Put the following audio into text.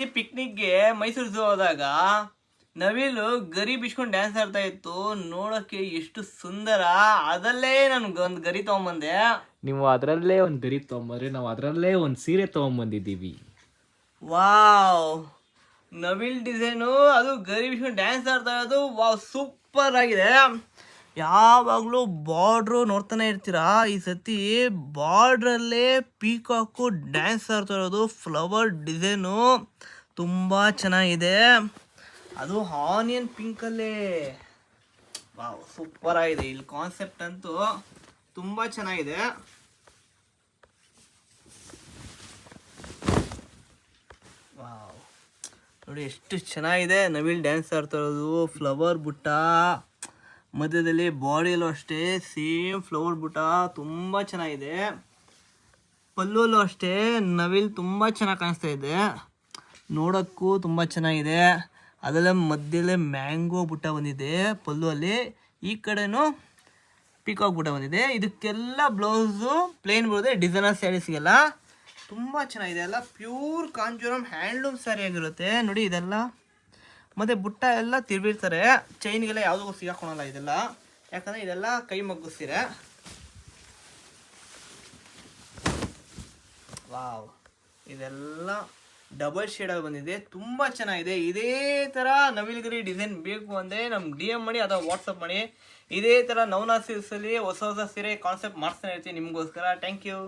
ಈ ಪಿಕ್ನಿಕ್ಗೆ ಮೈಸೂರು ಝೂ ಹೋದಾಗ ನವಿಲು ಗರಿ ಬಿಚ್ಕೊಂಡು ಡ್ಯಾನ್ಸ್ ಆಡ್ತಾ ಇತ್ತು. ನೋಡಕ್ಕೆ ಎಷ್ಟು ಸುಂದರ. ಅದಲ್ಲೇ ನನ್ಗೆ ಒಂದು ಗರಿ ತಗೊಂಬಂದೆ. ನೀವು ಅದರಲ್ಲೇ ಒಂದು ಗರಿ ತೊಗೊಂಬಂದ್ರೆ ನಾವು ಅದರಲ್ಲೇ ಒಂದು ಸೀರೆ ತೊಗೊಂಬಂದಿದ್ದೀವಿ. ವಾವ್, ನವಿಲ್ ಡಿಸೈನು, ಅದು ಗರಿ ಬಿಚ್ಕೊಂಡು ಡ್ಯಾನ್ಸ್ ಆಡ್ತಾ ಇರೋದು. ವಾವ್, ಸೂಪರ್ ಆಗಿದೆ. ಯಾವಾಗಲೂ ಬಾರ್ಡ್ರು ನೋಡ್ತಾನೆ ಇರ್ತೀರಾ, ಈ ಸತಿ ಬಾರ್ಡ್ರಲ್ಲೇ ಪೀಕಾಕು ಡ್ಯಾನ್ಸ್ ಆಡ್ತಾ ಇರೋದು. ಫ್ಲವರ್ ಡಿಸೈನು ತುಂಬ ಚೆನ್ನಾಗಿದೆ. ಅದು ಆನಿಯನ್ ಪಿಂಕಲ್ಲೇ. ವಾವ್, ಸೂಪರ್ ಆಗಿದೆ. ಇಲ್ಲಿ ಕಾನ್ಸೆಪ್ಟ್ ಅಂತೂ ತುಂಬ ಚೆನ್ನಾಗಿದೆ. ವಾವ್, ನೋಡಿ ಎಷ್ಟು ಚೆನ್ನಾಗಿದೆ. ನವಿಲ್ ಡ್ಯಾನ್ಸ್ ಆಡ್ತಾ ಇರೋದು. ಫ್ಲವರ್ ಬುಟ್ಟ ಮಧ್ಯದಲ್ಲಿ, ಬಾಡಿಯಲ್ಲೂ ಅಷ್ಟೇ ಸೇಮ್ ಫ್ಲವರ್ ಬುಟ್ಟ ತುಂಬ ಚೆನ್ನಾಗಿದೆ. ಪಲ್ಲುವಲ್ಲೂ ಅಷ್ಟೇ ನವಿಲ್ ತುಂಬ ಚೆನ್ನಾಗಿ ಕಾಣಿಸ್ತಾ ಇದೆ. ನೋಡೋಕ್ಕೂ ತುಂಬ ಚೆನ್ನಾಗಿದೆ. ಅದೆಲ್ಲ ಮಧ್ಯದಲ್ಲೇ ಮ್ಯಾಂಗೋ ಬುಟ್ಟ ಬಂದಿದೆ ಪಲ್ಲುವಲ್ಲಿ, ಈ ಕಡೆನೂ ಪೀಕಾಕ್ ಬುಟ್ಟ ಬಂದಿದೆ. ಇದಕ್ಕೆಲ್ಲ ಬ್ಲೌಸು ಪ್ಲೇನ್ ಬರುತ್ತೆ, ಡಿಸೈನರ್ ಸ್ಯಾರಿ ಸಿಗಲ್ಲ. ತುಂಬ ಚೆನ್ನಾಗಿದೆ. ಎಲ್ಲ ಪ್ಯೂರ್ ಕಾಂಜೂರಮ್ ಹ್ಯಾಂಡ್ಲೂಮ್ ಸ್ಯಾರಿ ಆಗಿರುತ್ತೆ ನೋಡಿ ಇದೆಲ್ಲ. ಮತ್ತು ಬುಟ್ಟ ಎಲ್ಲ ತಿರ್ಬಿರ್ತಾರೆ, ಚೈನ್ಗೆಲ್ಲ ಯಾವುದಕ್ಕೂ ಸಿಗಾಕೊಳಲ್ಲ ಇದೆಲ್ಲ, ಯಾಕಂದರೆ ಇದೆಲ್ಲ ಕೈ ಮಗ್ಗು ಸೀರೆ. ವಾವ್, ಇದೆಲ್ಲ ಡಬಲ್ ಶೇಡಲ್ಲಿ ಬಂದಿದೆ, ತುಂಬ ಚೆನ್ನಾಗಿದೆ. ಇದೇ ಥರ ನವಿಲುಗರಿ ಡಿಸೈನ್ ಬೇಕು ಅಂದರೆ ನಮ್ಗೆ DM ಮಾಡಿ ಅಥವಾ ವಾಟ್ಸಪ್ ಮಾಡಿ. ಇದೇ ಥರ ನವನಾ ಸೀರೆಯಲ್ಲಿ ಹೊಸ ಹೊಸ ಸೀರೆ ಕಾನ್ಸೆಪ್ಟ್ ಮಾಡಿಸ್ತಾನೆ ಇರ್ತೀನಿ ನಿಮಗೋಸ್ಕರ. Thank you.